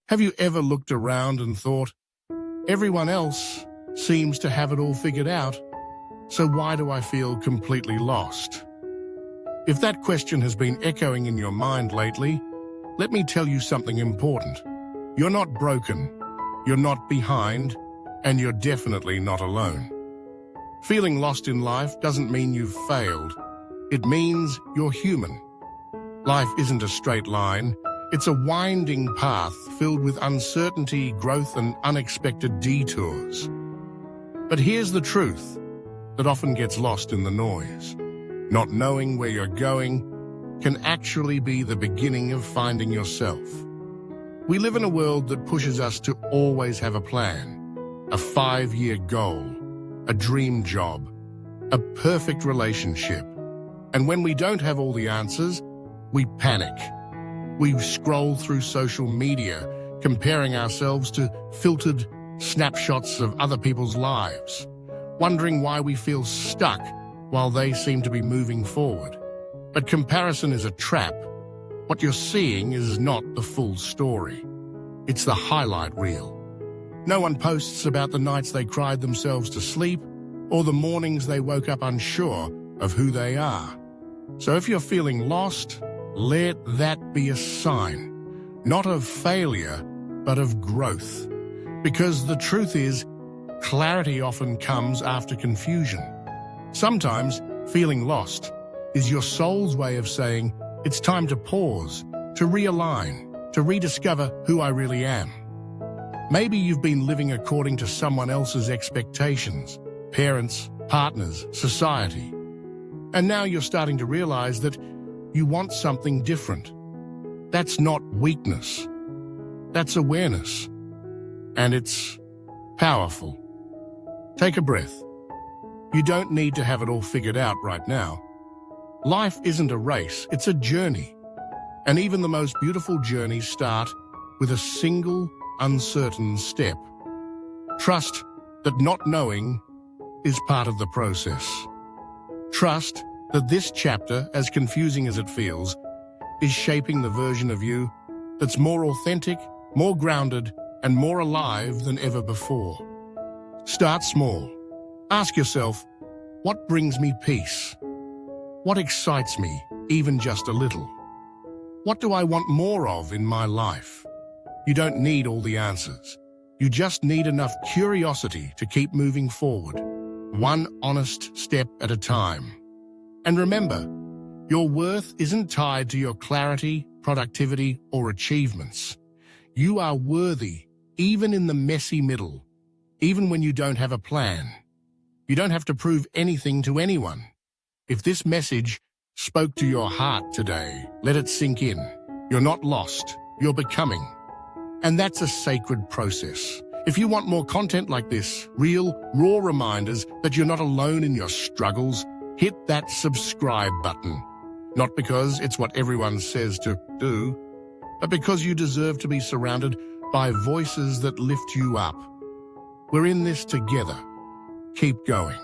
Have you ever looked around and thought, everyone else seems to have it all figured out, so why do I feel completely lost? If that question has been echoing in your mind lately, let me tell you something important. You're not broken, you're not behind, and you're definitely not alone. Feeling lost in life doesn't mean you've failed. It means you're human. Life isn't a straight line. It's a winding path filled with uncertainty, growth, and unexpected detours. But here's the truth that often gets lost in the noise. Not knowing where you're going can actually be the beginning of finding yourself. We live in a world that pushes us to always have a plan, a 5-year goal, a dream job, a perfect relationship. And when we don't have all the answers, we panic. We scroll through social media, comparing ourselves to filtered snapshots of other people's lives, wondering why we feel stuck while they seem to be moving forward. But comparison is a trap. What you're seeing is not the full story. It's the highlight reel. No one posts about the nights they cried themselves to sleep or the mornings they woke up unsure of who they are. So if you're feeling lost, let that be a sign, not of failure, but of growth. Because the truth is, clarity often comes after confusion. Sometimes feeling lost is your soul's way of saying, it's time to pause, to realign, to rediscover who I really am. Maybe you've been living according to someone else's expectations, parents, partners, society. And now you're starting to realize that you want something different. That's not weakness. That's awareness. And it's powerful. Take a breath. You don't need to have it all figured out right now. Life isn't a race, it's a journey. And even the most beautiful journeys start with a single, uncertain step. Trust that not knowing is part of the process. Trust that this chapter, as confusing as it feels, is shaping the version of you that's more authentic, more grounded, and more alive than ever before. Start small. Ask yourself, what brings me peace? What excites me, even just a little? What do I want more of in my life? You don't need all the answers. You just need enough curiosity to keep moving forward, one honest step at a time. And remember, your worth isn't tied to your clarity, productivity, or achievements. You are worthy, even in the messy middle, even when you don't have a plan. You don't have to prove anything to anyone. If this message spoke to your heart today, let it sink in. You're not lost, you're becoming. And that's a sacred process. If you want more content like this, real, raw reminders that you're not alone in your struggles, hit that subscribe button. Not because it's what everyone says to do, but because you deserve to be surrounded by voices that lift you up. We're in this together. Keep going.